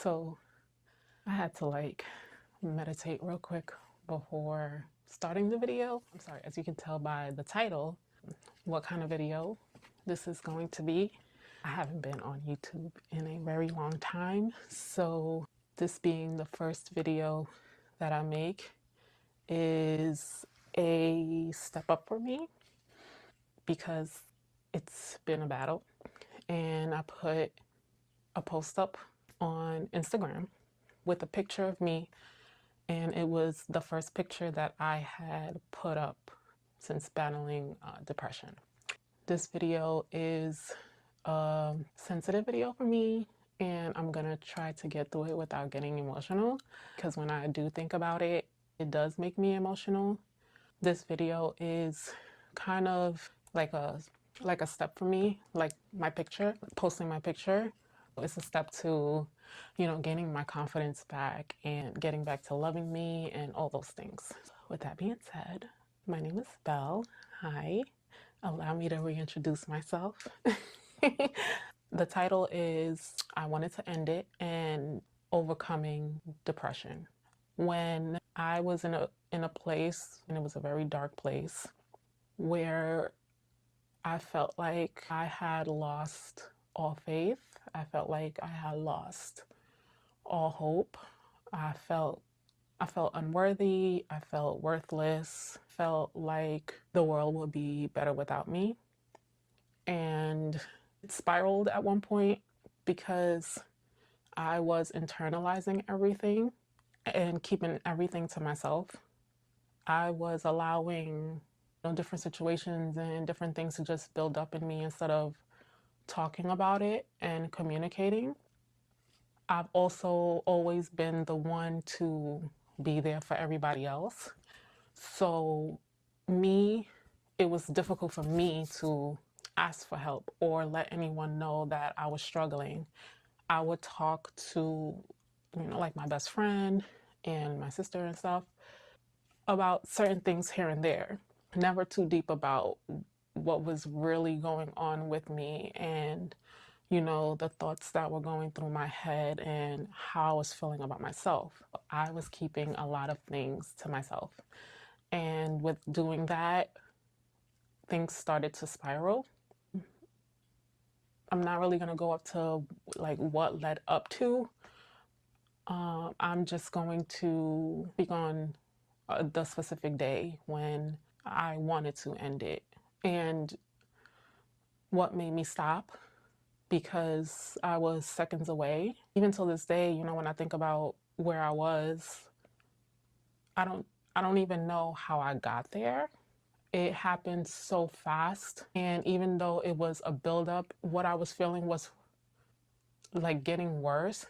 So I had to like meditate real quick before starting the video. I'm sorry, as you can tell by the title, what kind of video this is going to be. I haven't been on YouTube in a very long time, so this being the first video that I make is a step up for me because it's been a battle. And I put a post up on Instagram with a picture of me, and it was the first picture that I had put up since battling depression. This video is a sensitive video for me, and I'm gonna try to get through it without getting emotional, because when I do think about it, it does make me emotional. This video is kind of like a step for me, like my picture, posting my picture. It's a step to, gaining my confidence back and getting back to loving me and all those things. With that being said, my name is Belle. Hi. Allow me to reintroduce myself. The title is I Wanted to End It and Overcoming Depression. When I was in a place, and it was a very dark place, where I felt like I had lost all faith. I felt like I had lost all hope. I felt unworthy. I felt worthless. Felt like the world would be better without me. And it spiraled at one point because I was internalizing everything and keeping everything to myself. I was allowing different situations and different things to just build up in me instead of talking about it and communicating. I've also always been the one to be there for everybody else. So it was difficult for me to ask for help or let anyone know that I was struggling. I would talk to, like my best friend and my sister and stuff about certain things here and there, never too deep about what was really going on with me and, the thoughts that were going through my head and how I was feeling about myself. I was keeping a lot of things to myself. And with doing that, things started to spiral. I'm not really going to go up to like what led up to. I'm just going to speak on the specific day when I wanted to end it and what made me stop, because I was seconds away. Even till this day, when I think about where I was, I don't even know how I got there. It happened so fast, and even though it was a buildup, what I was feeling was like getting worse.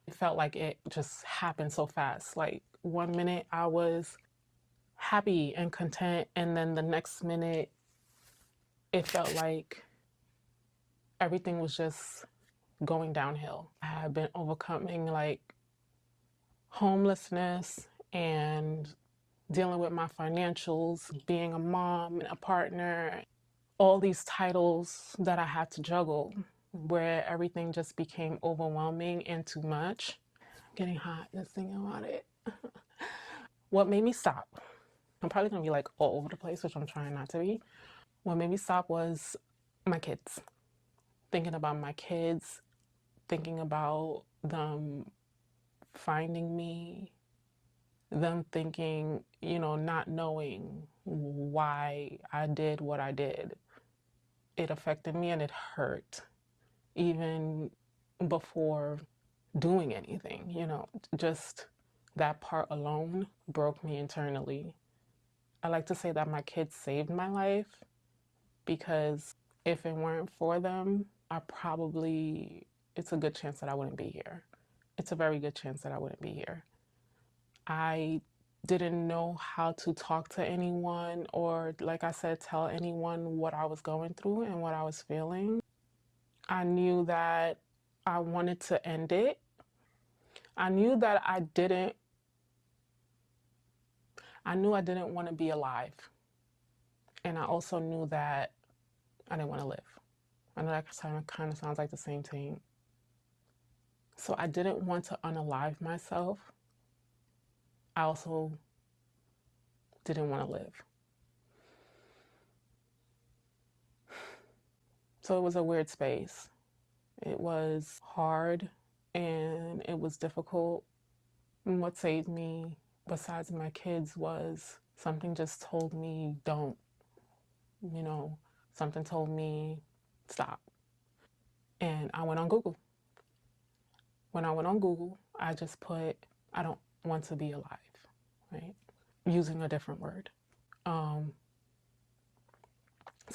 It felt like it just happened so fast. Like one minute I was happy and content, and then the next minute it felt like everything was just going downhill. I had been overcoming like homelessness and dealing with my financials, being a mom and a partner, all these titles that I had to juggle, where everything just became overwhelming and too much. I'm getting hot just thinking about it. What made me stop? I'm probably gonna be like all over the place, which I'm trying not to be. What made me stop was my kids. Thinking about my kids, thinking about them finding me, them thinking, not knowing why I did what I did. It affected me and it hurt even before doing anything, just that part alone broke me internally. I like to say that my kids saved my life, because if it weren't for them, it's a good chance that I wouldn't be here. It's a very good chance that I wouldn't be here. I didn't know how to talk to anyone or, like I said, tell anyone what I was going through and what I was feeling. I knew that I wanted to end it. I knew that I knew I didn't want to be alive. And I also knew that I didn't want to live. I know that kind of sounds like the same thing. So I didn't want to unalive myself. I also didn't want to live. So it was a weird space. It was hard and it was difficult. And what saved me, besides my kids, was something just told me, don't, you know, something told me, stop. And I went on Google. When I went on Google, I just put, I don't want to be alive, right? Using a different word. So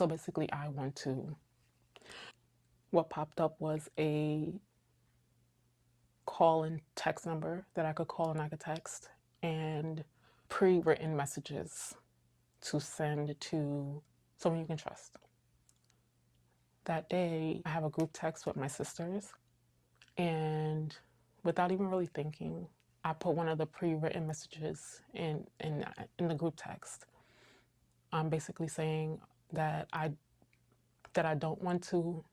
basically, I want to. What popped up was a call and text number that I could call and I could text, and pre-written messages to send to someone you can trust. That day, I have a group text with my sisters, and without even really thinking, I put one of the pre-written messages in the group text. I'm basically saying that I don't want to.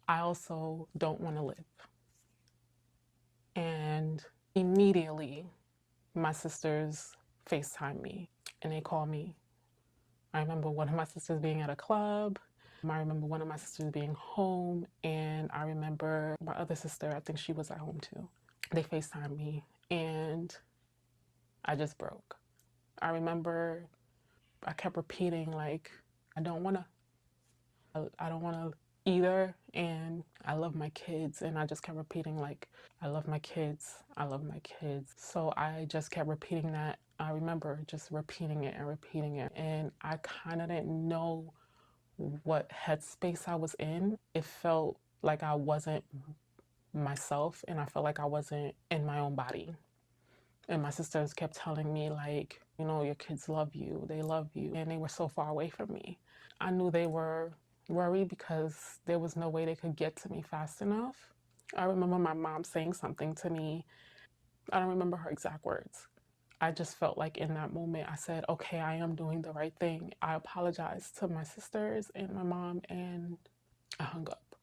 I also don't want to live. And immediately, my sisters FaceTime me and they call me. I remember one of my sisters being at a club. I remember one of my sisters being home, and I remember my other sister, I think she was at home too. They FaceTimed me and I just broke. I remember I kept repeating, like, I don't wanna either, and I love my kids. And I just kept repeating, like, I love my kids, I love my kids. So I just kept repeating that. I remember just repeating it and repeating it, and I kind of didn't know what headspace I was in. It felt like I wasn't myself, and I felt like I wasn't in my own body. And my sisters kept telling me, like, you know, your kids love you, they love you. And they were so far away from me. I knew they were worried because there was no way they could get to me fast enough. I remember my mom saying something to me. I don't remember her exact words. I just felt like in that moment, I said, okay, I am doing the right thing. I apologized to my sisters and my mom, and I hung up.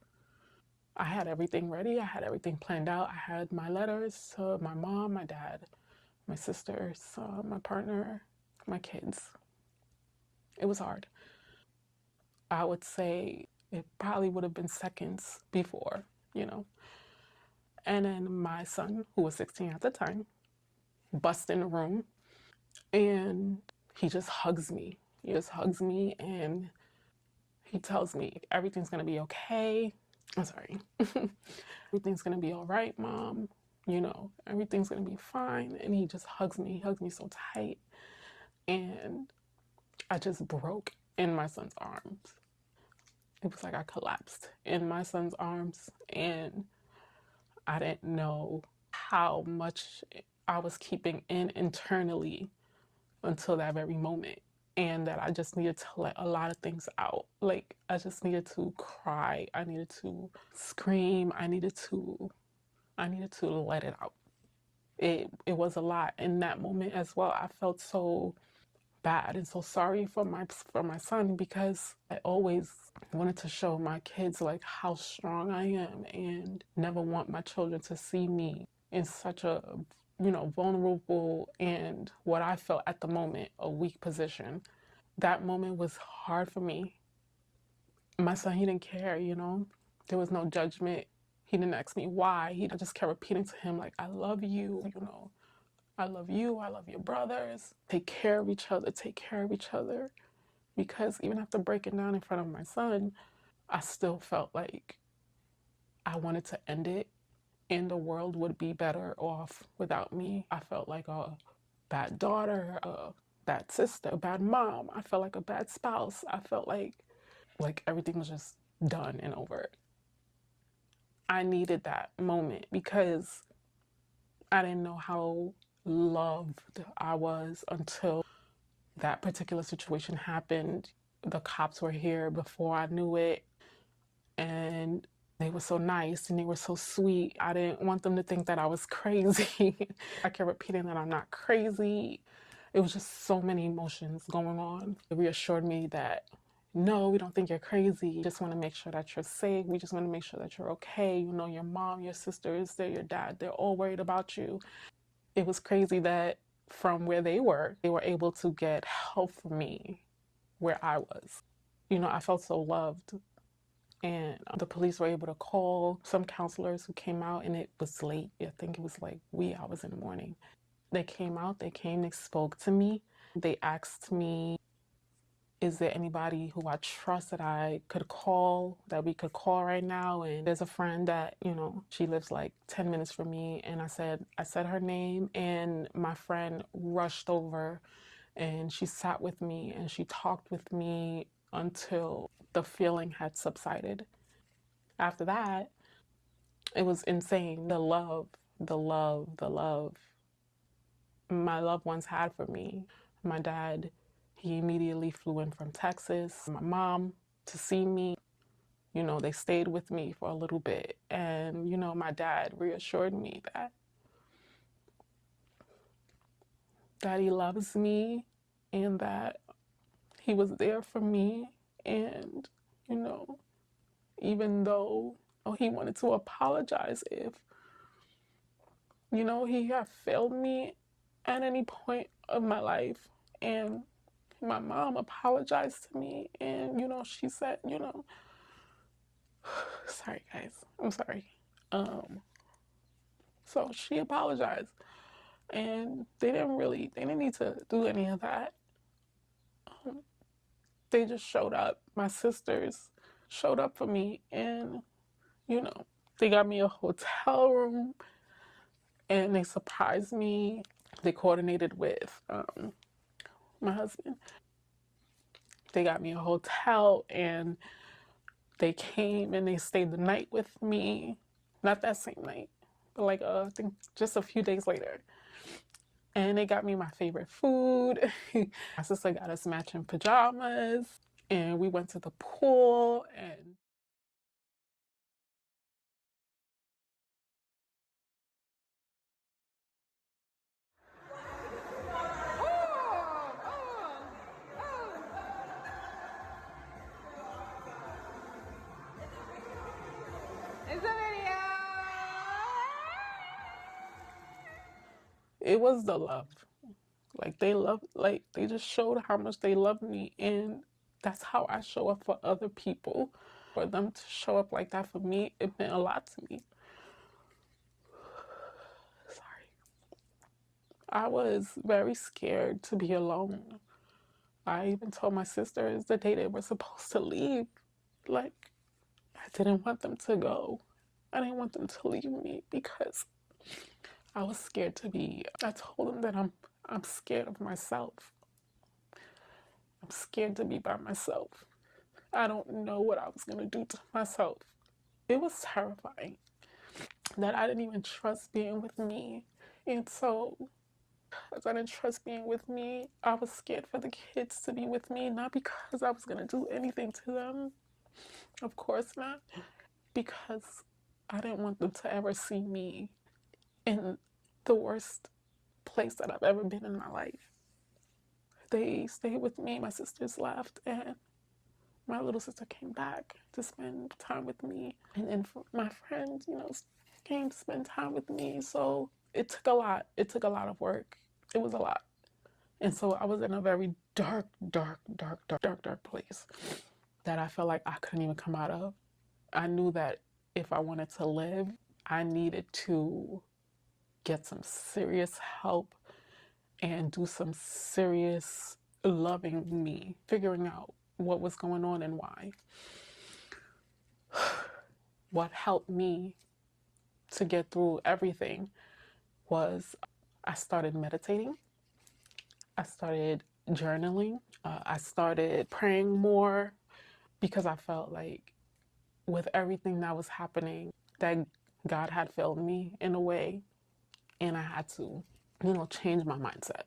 I had everything ready. I had everything planned out. I had my letters to my mom, my dad, my sisters, my partner, my kids. It was hard. I would say it probably would have been seconds before, you know. And then my son, who was 16 at the time, busts in the room and he just hugs me. He just hugs me and he tells me everything's gonna be okay. I'm sorry. Everything's gonna be all right, Mom. You know, everything's gonna be fine. And he just hugs me. He hugs me so tight. And I just broke in my son's arms. It was like I collapsed in my son's arms, and I didn't know how much I was keeping in internally until that very moment. And that I just needed to let a lot of things out. Like, I just needed to cry. I needed to scream. I needed to let it out. It was a lot in that moment as well. I felt so bad and so sorry for my son, because I always wanted to show my kids like how strong I am, and never want my children to see me in such a, you know, vulnerable and what I felt at the moment a weak position. That moment was hard for me. My son, he didn't care, you know. There was no judgment. He didn't ask me why. I just kept repeating to him, like, I love you, you know. I love you. I love your brothers. Take care of each other. Take care of each other. Because even after breaking down in front of my son, I still felt like I wanted to end it, and the world would be better off without me. I felt like a bad daughter, a bad sister, a bad mom. I felt like a bad spouse. I felt like everything was just done and over. I needed that moment because I didn't know how loved I was until that particular situation happened. The cops were here before I knew it, and they were so nice and they were so sweet. I didn't want them to think that I was crazy. I kept repeating that I'm not crazy. It was just so many emotions going on. It reassured me that no, we don't think you're crazy. We just want to make sure that you're safe. We just want to make sure that you're okay. You know, your mom, your sisters, they're your dad, they're all worried about you. It was crazy that from where they were able to get help for me where I was. You know, I felt so loved. And the police were able to call some counselors who came out, and it was late. I think it was like wee hours in the morning. They came out, they spoke to me. They asked me, is there anybody who I trust that I could call, that we could call right now? And there's a friend that, you know, she lives like 10 minutes from me. And I said her name, and my friend rushed over and she sat with me and she talked with me until the feeling had subsided. After that, it was insane. The love, the love, the love my loved ones had for me. My dad, he immediately flew in from Texas. My mom to see me. You know, they stayed with me for a little bit. And, you know, my dad reassured me that he loves me and that he was there for me. And, you know, even though he wanted to apologize if, you know, he had failed me at any point of my life. And my mom apologized to me, and, you know, she said, you know, sorry guys, I'm sorry. So she apologized, and they didn't need to do any of that. They just showed up. My sisters showed up for me, and, you know, they got me a hotel room, and they surprised me. They coordinated with my husband. They got me a hotel, and they came and they stayed the night with me. Not that same night, but like I think just a few days later. And they got me my favorite food. My sister got us matching pajamas, and we went to the pool. And It's a video. it was the love. Like they just showed how much they love me, and that's how I show up for other people. For them to show up like that for me, it meant a lot to me. Sorry. I was very scared to be alone. I even told my sisters the day they were supposed to leave, like, I didn't want them to go. I didn't want them to leave me because I was scared to be. I told them that I'm scared of myself. I'm scared to be by myself. I don't know what I was gonna do to myself. It was terrifying that I didn't even trust being with me. And so, as I didn't trust being with me, I was scared for the kids to be with me, not because I was gonna do anything to them. Of course not. Because I didn't want them to ever see me in the worst place that I've ever been in my life. They stayed with me. My sisters left, and my little sister came back to spend time with me. And then my friends, you know, came to spend time with me. So it took a lot. It took a lot of work. It was a lot. And so I was in a very dark, dark, dark, dark, dark, dark place that I felt like I couldn't even come out of. I knew that if I wanted to live, I needed to get some serious help and do some serious loving me, figuring out what was going on and why. What helped me to get through everything was I started meditating. I started journaling. I started praying more because I felt like with everything that was happening, that God had failed me in a way, and I had to, you know, change my mindset.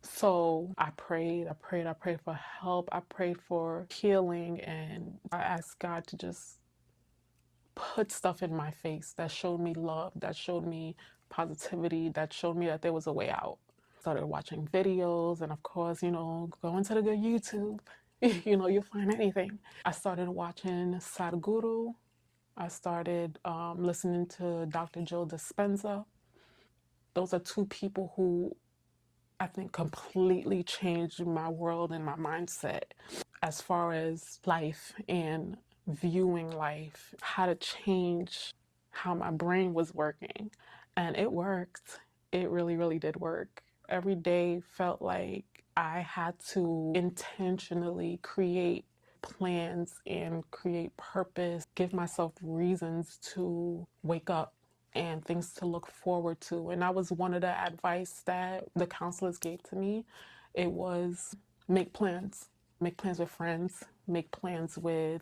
So I prayed, I prayed for help, I prayed for healing, and I asked God to just put stuff in my face that showed me love, that showed me positivity, that showed me that there was a way out. Started watching videos, and of course, you know, going to the good YouTube. you'll find anything. I started watching Sadhguru. I started listening to Dr. Joe Dispenza. Those are two people who I think completely changed my world and my mindset as far as life and viewing life, how to change how my brain was working. And it worked. It really, really did work. Every day felt like I had to intentionally create plans and create purpose, give myself reasons to wake up and things to look forward to. And that was one of the advice that the counselors gave to me. It was make plans. Make plans with friends, make plans with,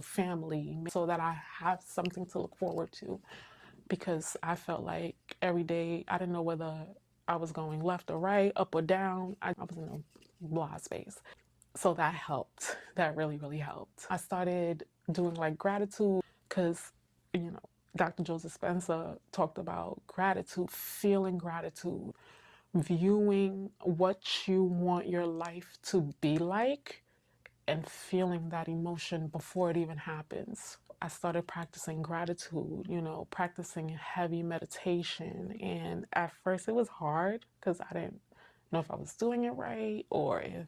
family, so that I have something to look forward to. Because I felt like every day I didn't know whether I was going left or right, up or down. I was in a blah space. So that helped. That really, really helped. I started doing like gratitude because, you know, Dr. Joseph Spencer talked about gratitude, feeling gratitude, viewing what you want your life to be like and feeling that emotion before it even happens. I started practicing gratitude, practicing heavy meditation. And at first it was hard because I didn't know if I was doing it right or if,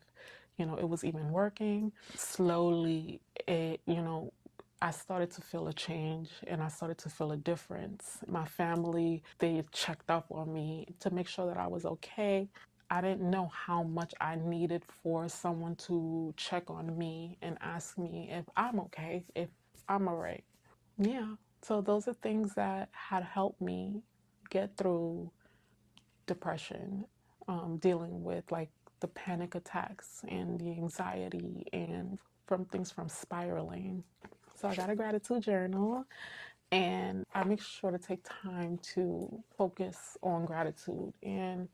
it was even working. Slowly, I started to feel a change and I started to feel a difference. My family, they checked up on me to make sure that I was okay. I didn't know how much I needed for someone to check on me and ask me if I'm okay, if I'm all right. Yeah. So those are things that had helped me get through depression, dealing with like the panic attacks and the anxiety and from things from spiraling. So I got a gratitude journal and I make sure to take time to focus on gratitude and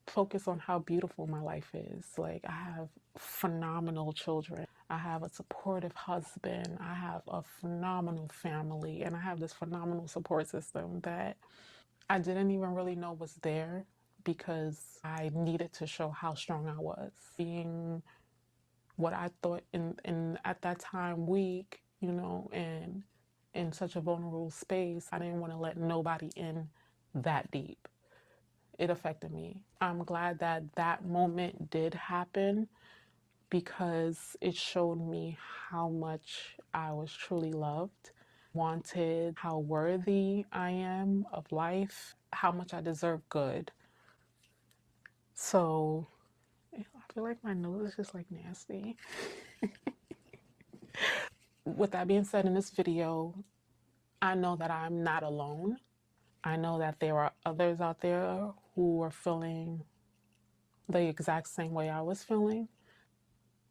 focus on how beautiful my life is. Like, I have phenomenal children. I have a supportive husband. I have a phenomenal family. And I have this phenomenal support system that I didn't even really know was there because I needed to show how strong I was. Being what I thought in at that time weak, and in such a vulnerable space, I didn't want to let nobody in that deep. It affected me. I'm glad that that moment did happen because it showed me how much I was truly loved, wanted, how worthy I am of life, how much I deserve good. So I feel like my nose is just like nasty. With that being said, in this video, I know that I'm not alone. I know that there are others out there who are feeling the exact same way I was feeling.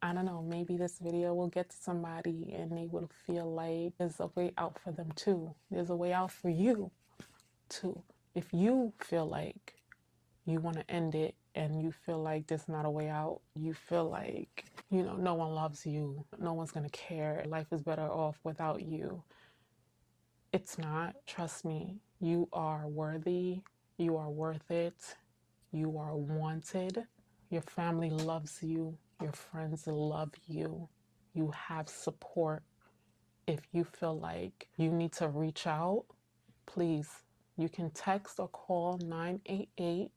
I don't know, maybe this video will get to somebody and they will feel like there's a way out for them too. There's a way out for you too. If you feel like you want to end it and you feel like there's not a way out, you feel like, no one loves you, no one's going to care, life is better off without you. It's not. Trust me, you are worthy, you are worth it, you are wanted. Your family loves you. Your friends love you. You have support. If you feel like you need to reach out, please, you can text or call 988.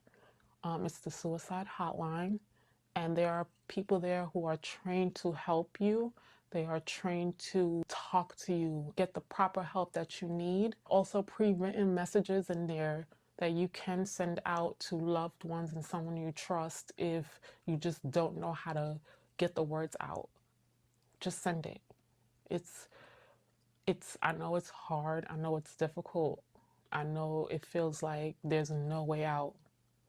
It's the suicide hotline. And there are people there who are trained to help you. They are trained to talk to you, get the proper help that you need. Also, pre-written messages in there that you can send out to loved ones and someone you trust if you just don't know how to get the words out. Just send it. I know it's hard. I know it's difficult. I know it feels like there's no way out.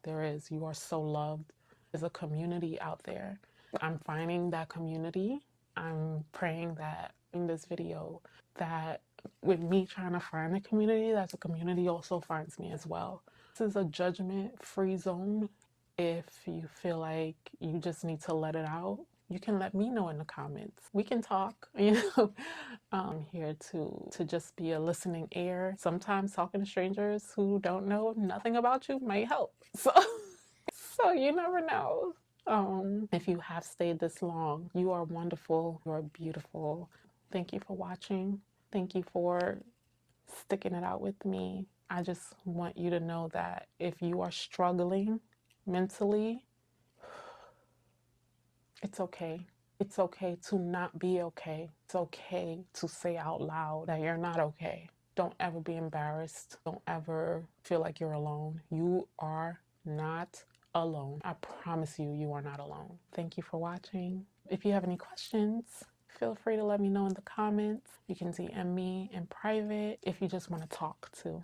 There is. You are so loved. There's a community out there. I'm finding that community. I'm praying that in this video that with me trying to find a community, that the community also finds me as well. This is a judgment-free zone. If you feel like you just need to let it out, you can let me know in the comments. We can talk, I'm here to just be a listening ear. Sometimes talking to strangers who don't know nothing about you might help. So you never know. If you have stayed this long, you are wonderful. You are beautiful. Thank you for watching. Thank you for sticking it out with me. I just want you to know that if you are struggling mentally, it's okay. It's okay to not be okay. It's okay to say out loud that you're not okay. Don't ever be embarrassed. Don't ever feel like you're alone. You are not alone. I promise you, you are not alone. Thank you for watching. If you have any questions, feel free to let me know in the comments. You can DM me in private if you just want to talk too.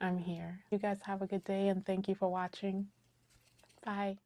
I'm here. You guys have a good day and thank you for watching. Bye.